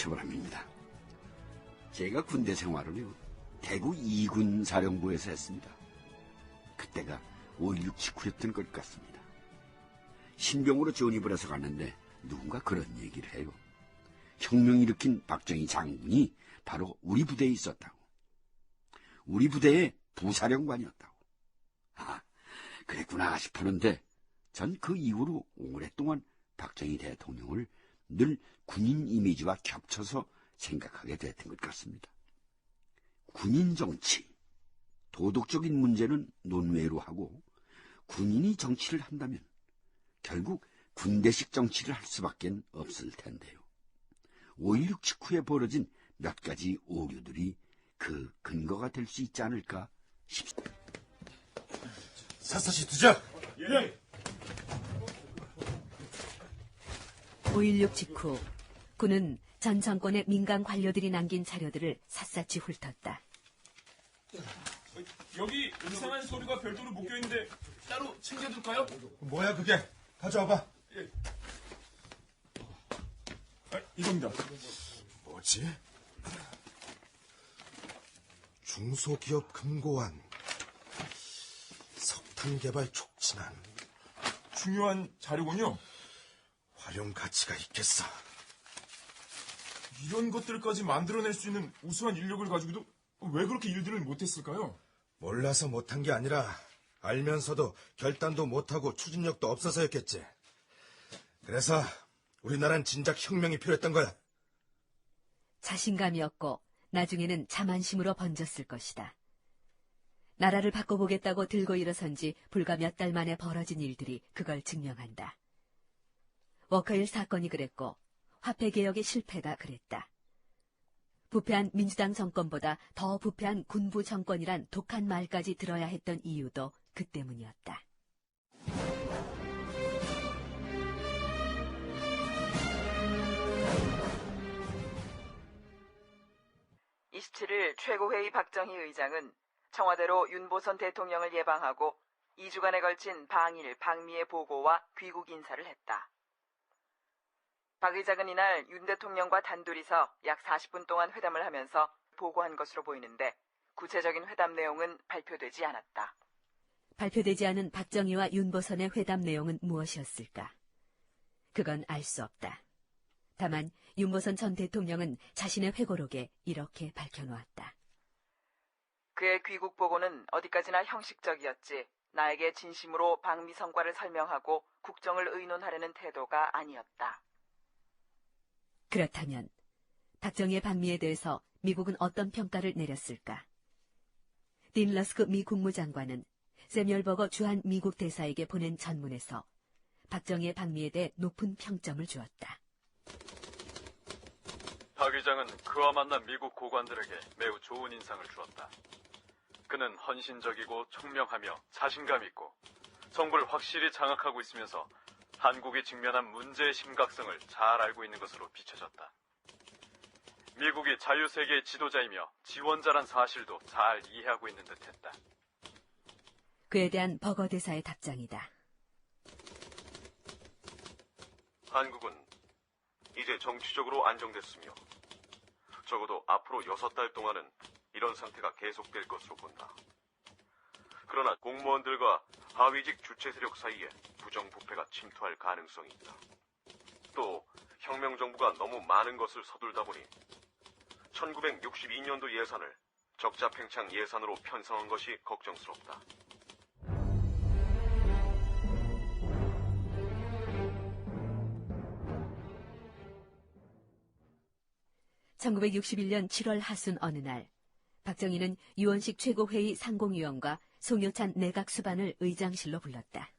최보람입니다. 제가 군대 생활을요, 대구 2군 사령부에서 했습니다. 그때가 5.16 직후였던 것 같습니다. 신병으로 전입을 해서 갔는데 누군가 그런 얘기를 해요. 혁명 일으킨 박정희 장군이 바로 우리 부대에 있었다고. 우리 부대의 부사령관이었다고. 아, 그랬구나 싶었는데 전 그 이후로 오랫동안 박정희 대통령을 늘 군인 이미지와 겹쳐서 생각하게 됐던 것 같습니다. 군인 정치, 도덕적인 문제는 논외로 하고 군인이 정치를 한다면 결국 군대식 정치를 할 수밖에 없을 텐데요. 5.16 직후에 벌어진 몇 가지 오류들이 그 근거가 될 수 있지 않을까 싶습니다. 샅샅이 두자. 예. 5.16 직후 군은 전 정권의 민간 관료들이 남긴 자료들을 샅샅이 훑었다. 여기 이상한 서류가 별도로 묶여있는데 따로 챙겨둘까요? 뭐야 그게? 가져와봐. 예. 이겁니다. 뭐지? 중소기업 금고안, 석탄 개발 촉진안. 중요한 자료군요. 활용 가치가 있겠어. 이런 것들까지 만들어낼 수 있는 우수한 인력을 가지고도 왜 그렇게 일들을 못했을까요? 몰라서 못한 게 아니라 알면서도 결단도 못하고 추진력도 없어서였겠지. 그래서 우리나라는 진작 혁명이 필요했던 거야. 자신감이었고 나중에는 자만심으로 번졌을 것이다. 나라를 바꿔보겠다고 들고 일어선 지 불과 몇 달 만에 벌어진 일들이 그걸 증명한다. 워커힐 사건이 그랬고 화폐개혁의 실패가 그랬다. 부패한 민주당 정권보다 더 부패한 군부 정권이란 독한 말까지 들어야 했던 이유도 그 때문이었다. 최고회의 박정희 의장은 청와대로 윤보선 대통령을 예방하고 2주간에 걸친 방일, 방미의 보고와 귀국 인사를 했다. 박 의장은 이날 윤 대통령과 단둘이서 약 40분 동안 회담을 하면서 보고한 것으로 보이는데 구체적인 회담 내용은 발표되지 않았다. 발표되지 않은 박정희와 윤보선의 회담 내용은 무엇이었을까? 그건 알 수 없다. 다만 윤보선 전 대통령은 자신의 회고록에 이렇게 밝혀놓았다. 그의 귀국 보고는 어디까지나 형식적이었지 나에게 진심으로 방미 성과를 설명하고 국정을 의논하려는 태도가 아니었다. 그렇다면 박정희의 방미에 대해서 미국은 어떤 평가를 내렸을까? 딘 러스크 미 국무장관은 세뮤얼 버거 주한 미국 대사에게 보낸 전문에서 박정희의 방미에 대해 높은 평점을 주었다. 박 의장은 그와 만난 미국 고관들에게 매우 좋은 인상을 주었다. 그는 헌신적이고 청명하며 자신감 있고 정부를 확실히 장악하고 있으면서 한국이 직면한 문제의 심각성을 잘 알고 있는 것으로 비춰졌다. 미국이 자유세계의 지도자이며 지원자란 사실도 잘 이해하고 있는 듯했다. 그에 대한 버거 대사의 답장이다. 한국은 이제 정치적으로 안정됐으며 적어도 앞으로 6달 동안은 이런 상태가 계속될 것으로 본다. 그러나 공무원들과 하위직 주체 세력 사이에 부정부패가 침투할 가능성이 있다. 또 혁명정부가 너무 많은 것을 서둘다 보니 1962년도 예산을 적자팽창 예산으로 편성한 것이 걱정스럽다. (1961년 7월) 하순 어느 날 박정희는 유원식 최고회의 상공위원과 송효찬 내각수반을 의장실로 불렀다.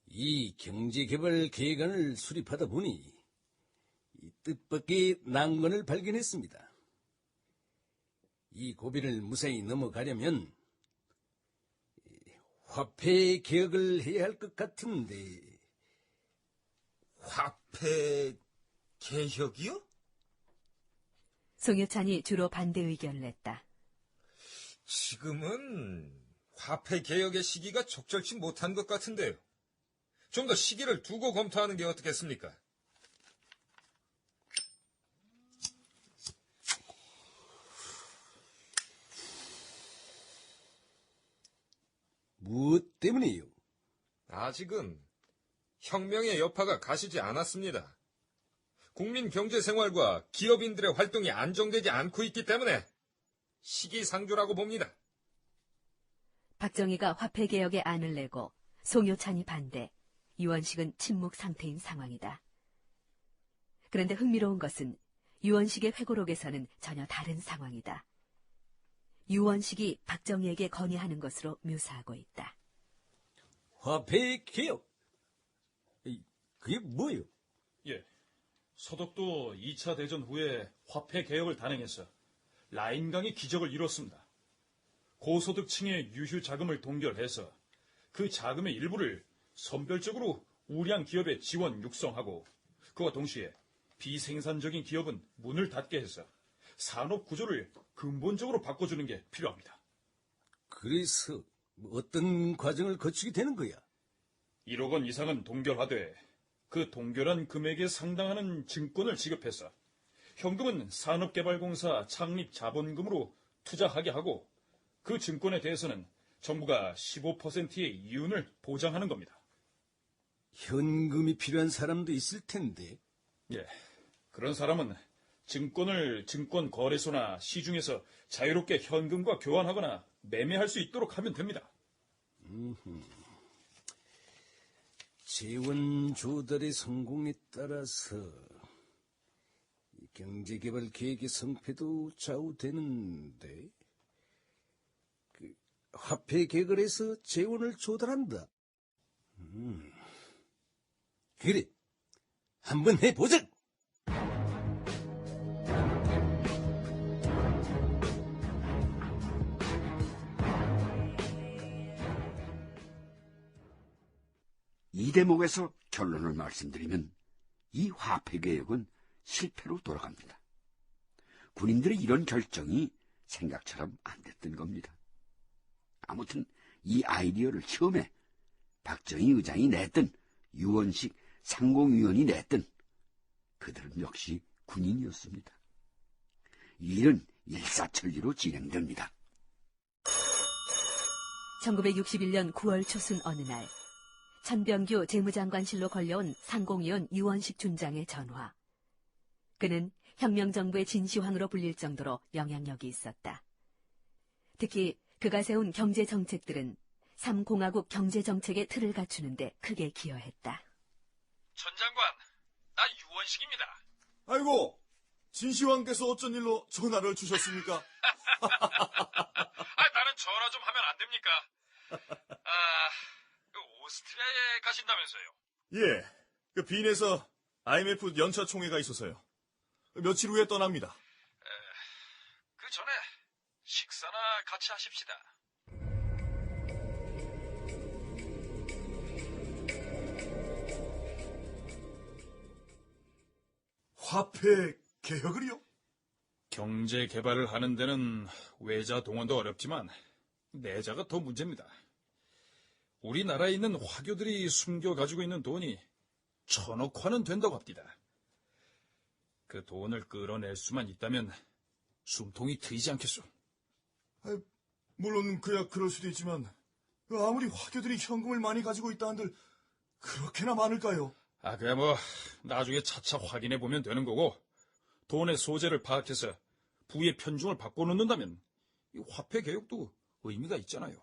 이 경제개발 계획안을 수립하다 보니 이 뜻밖의 난관을 발견했습니다. 이 고비를 무사히 넘어가려면 화폐 개혁을 해야 할 것 같은데. 화폐 개혁이요? 송효찬이 주로 반대 의견을 냈다. 지금은 화폐 개혁의 시기가 적절치 못한 것 같은데요. 좀 더 시기를 두고 검토하는 게 어떻겠습니까? 무엇 때문이요? 아직은 혁명의 여파가 가시지 않았습니다. 국민 경제 생활과 기업인들의 활동이 안정되지 않고 있기 때문에 시기상조라고 봅니다. 박정희가 화폐개혁에 안을 내고 송효찬이 반대, 유원식은 침묵 상태인 상황이다. 그런데 흥미로운 것은 유원식의 회고록에서는 전혀 다른 상황이다. 유원식이 박정희에게 건의하는 것으로 묘사하고 있다. 화폐 개혁? 그게 뭐요? 예. 서독도 2차 대전 후에 화폐 개혁을 단행해서 라인강의 기적을 이뤘습니다. 고소득층의 유휴 자금을 동결해서 그 자금의 일부를 선별적으로 우량 기업에 지원 육성하고 그와 동시에 비생산적인 기업은 문을 닫게 해서 산업 구조를 근본적으로 바꿔주는 게 필요합니다. 그래서 어떤 과정을 거치게 되는 거야? 1억 원 이상은 동결하되 그 동결한 금액에 상당하는 증권을 지급해서 현금은 산업개발공사 창립 자본금으로 투자하게 하고 그 증권에 대해서는 정부가 15%의 이윤을 보장하는 겁니다. 현금이 필요한 사람도 있을 텐데. 예, 그런 사람은 증권을 증권거래소나 시중에서 자유롭게 현금과 교환하거나 매매할 수 있도록 하면 됩니다. 재원 조달의 성공에 따라서 경제개발 계획의 성패도 좌우되는데, 화폐 개혁을 해서 재원을 조달한다. 그래, 한번 해보자. 이 대목에서 결론을 말씀드리면 이 화폐개혁은 실패로 돌아갑니다. 군인들의 이런 결정이 생각처럼 안 됐던 겁니다. 아무튼 이 아이디어를 처음에 박정희 의장이 냈든 유원식 상공위원이 냈든 그들은 역시 군인이었습니다. 이 일은 일사천리로 진행됩니다. 1961년 9월 초순 어느 날 천병규 재무장관실로 걸려온 상공위원 유원식 준장의 전화. 그는 혁명정부의 진시황으로 불릴 정도로 영향력이 있었다. 특히 그가 세운 경제정책들은 3공화국 경제정책의 틀을 갖추는데 크게 기여했다. 천 장관, 나 유원식입니다. 아이고, 진시황께서 어쩐 일로 전화를 주셨습니까? 나는 전화 좀 하면 안 됩니까? 오스트리아에 가신다면서요? 예, 그 빈에서 IMF 연차 총회가 있어서요. 며칠 후에 떠납니다. 그 전에 식사나 같이 하십시다. 화폐 개혁을요? 경제 개발을 하는 데는 외자 동원도 어렵지만 내자가 더 문제입니다. 우리나라에 있는 화교들이 숨겨 가지고 있는 돈이 1,000억 화는 된다고 합니다. 그 돈을 끌어낼 수만 있다면 숨통이 트이지 않겠소. 물론 그야 그럴 수도 있지만 아무리 화교들이 현금을 많이 가지고 있다 한들 그렇게나 많을까요? 그야 나중에 차차 확인해 보면 되는 거고, 돈의 소재를 파악해서 부의 편중을 바꿔놓는다면 이 화폐 개혁도 의미가 있잖아요.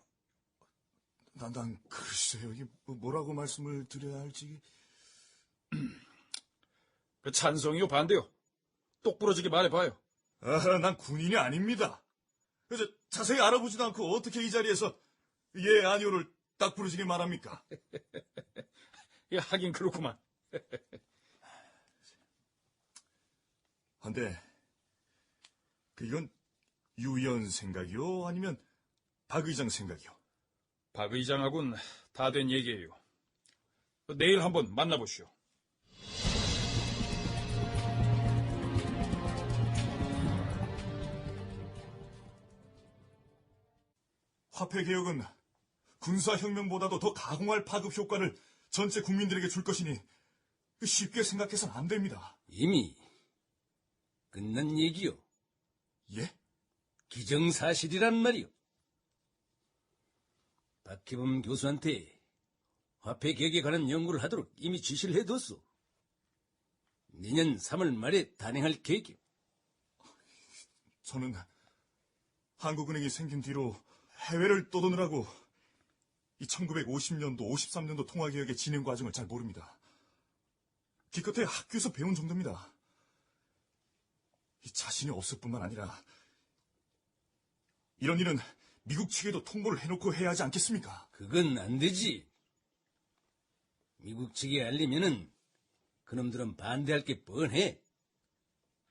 난 글쎄요, 이게 뭐라고 말씀을 드려야 할지. 그 찬성이요, 반대요? 똑부러지게 말해봐요. 난 군인이 아닙니다. 그래서 자세히 알아보지도 않고 어떻게 이 자리에서 예, 아니오를 딱 부러지게 말합니까? 예, 하긴 그렇구만. 근데 이건 유 의원 생각이요? 아니면 박 의장 생각이요? 박 의장하고는 다 된 얘기예요. 내일 한번 만나보시오. 화폐 개혁은 군사혁명보다도 더 가공할 파급 효과를 전체 국민들에게 줄 것이니 쉽게 생각해서는 안 됩니다. 이미 끝난 얘기요. 예? 기정사실이란 말이요. 박기범 교수한테 화폐 개혁에 관한 연구를 하도록 이미 지시를 해뒀어. 내년 3월 말에 단행할 계획이야. 저는 한국은행이 생긴 뒤로 해외를 떠도느라고 이 1950년도, 53년도 통화개혁의 진행 과정을 잘 모릅니다. 기껏해 학교에서 배운 정도입니다. 이 자신이 없을 뿐만 아니라 이런 일은 미국 측에도 통보를 해놓고 해야 하지 않겠습니까? 그건 안 되지. 미국 측에 알리면은 그놈들은 반대할 게 뻔해.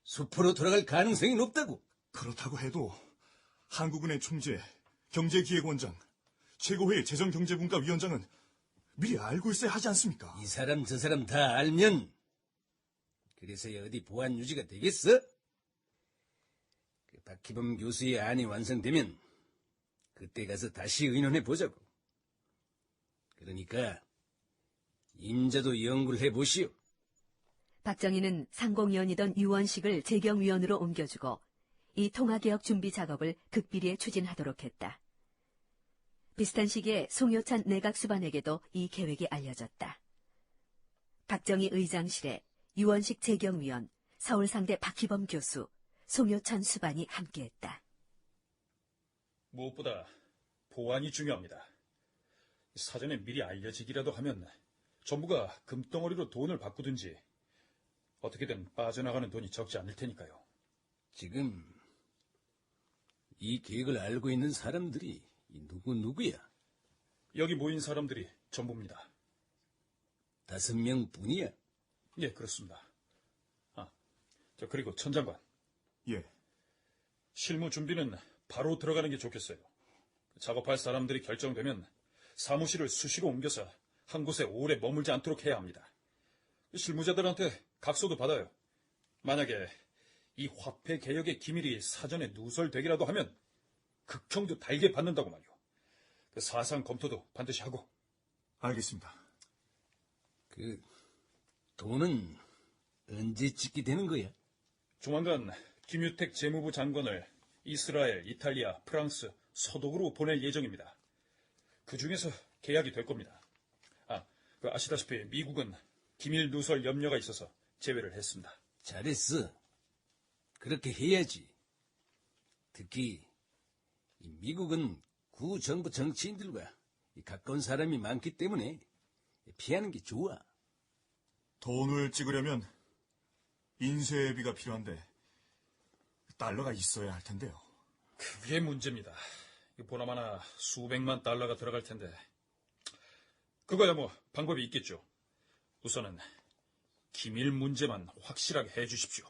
수포로 돌아갈 가능성이 높다고. 그렇다고 해도 한국은행 총재, 경제기획원장, 최고회의 재정경제분과위원장은 미리 알고 있어야 하지 않습니까? 이 사람 저 사람 다 알면 그래서야 어디 보안 유지가 되겠어? 그 박기범 교수의 안이 완성되면 그때 가서 다시 의논해 보자고. 그러니까 임자도 연구를 해보시오. 박정희는 상공위원이던 유원식을 재경위원으로 옮겨주고 이 통화개혁 준비 작업을 극비리에 추진하도록 했다. 비슷한 시기에 송효찬 내각수반에게도 이 계획이 알려졌다. 박정희 의장실에 유원식 재경위원, 서울상대 박희범 교수, 송효찬 수반이 함께했다. 무엇보다 보안이 중요합니다. 사전에 미리 알려지기라도 하면 정부가 금덩어리로 돈을 바꾸든지 어떻게든 빠져나가는 돈이 적지 않을 테니까요. 지금 이 계획을 알고 있는 사람들이 누구야? 여기 모인 사람들이 전부입니다. 5명 뿐이야? 예, 그렇습니다. 그리고 천 장관. 예. 실무 준비는 바로 들어가는 게 좋겠어요. 작업할 사람들이 결정되면 사무실을 수시로 옮겨서 한 곳에 오래 머물지 않도록 해야 합니다. 실무자들한테 각서도 받아요. 만약에 이 화폐 개혁의 기밀이 사전에 누설되기라도 하면 극형도 달게 받는다고 말이오. 그 사상 검토도 반드시 하고. 알겠습니다. 그 돈은 언제 찍게 되는 거야? 조만간 김유택 재무부 장관을 이스라엘, 이탈리아, 프랑스, 서독으로 보낼 예정입니다. 그 중에서 계약이 될 겁니다. 아시다시피 미국은 기밀 누설 염려가 있어서 제외를 했습니다. 잘했어. 그렇게 해야지. 특히 미국은 구정부 정치인들과 가까운 사람이 많기 때문에 피하는 게 좋아. 돈을 찍으려면 인쇄비가 필요한데 달러가 있어야 할 텐데요. 그게 문제입니다. 보나마나 수백만 달러가 들어갈 텐데. 그거야 뭐 방법이 있겠죠. 우선은 기밀 문제만 확실하게 해 주십시오.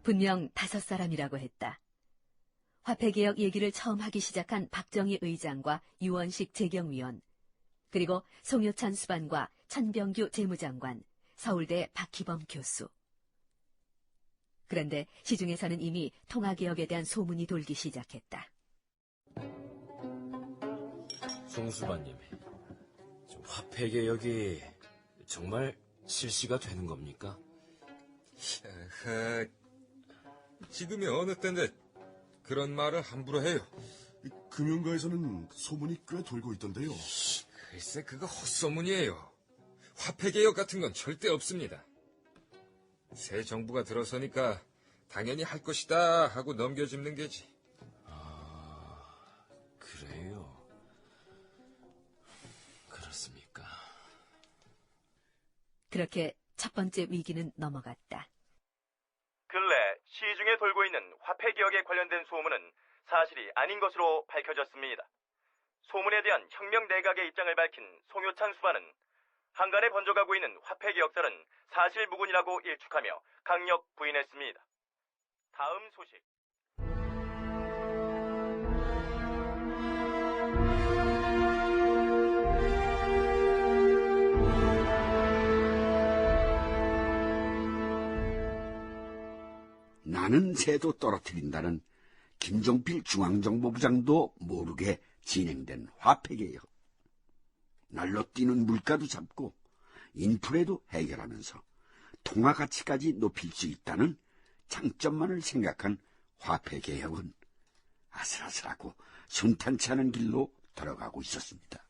분명 5사람이라고 했다. 화폐개혁 얘기를 처음 하기 시작한 박정희 의장과 유원식 재경위원, 그리고 송효찬 수반과 천병규 재무장관, 서울대 박희범 교수. 그런데 시중에서는 이미 통화개혁에 대한 소문이 돌기 시작했다. 송수반님, 화폐개혁이 정말 실시가 되는 겁니까? 지금이 어느 때인데 그런 말을 함부로 해요. 금융가에서는 소문이 꽤 돌고 있던데요. 글쎄, 그거 헛소문이에요. 화폐개혁 같은 건 절대 없습니다. 새 정부가 들어서니까 당연히 할 것이다 하고 넘겨짚는 게지. 그래요? 그렇습니까? 그렇게 첫 번째 위기는 넘어갔다. 근래 시중에 돌고 있는 화폐개혁에 관련된 소문은 사실이 아닌 것으로 밝혀졌습니다. 소문에 대한 혁명 내각의 입장을 밝힌 송효찬 수반은 한간에 번져가고 있는 화폐개혁설은 사실무근이라고 일축하며 강력 부인했습니다. 다음 소식. 나는 새도 떨어뜨린다는 김종필 중앙정보부장도 모르게 진행된 화폐개혁. 날로 뛰는 물가도 잡고 인플레도 해결하면서 통화 가치까지 높일 수 있다는 장점만을 생각한 화폐 개혁은 아슬아슬하고 순탄치 않은 길로 들어가고 있었습니다.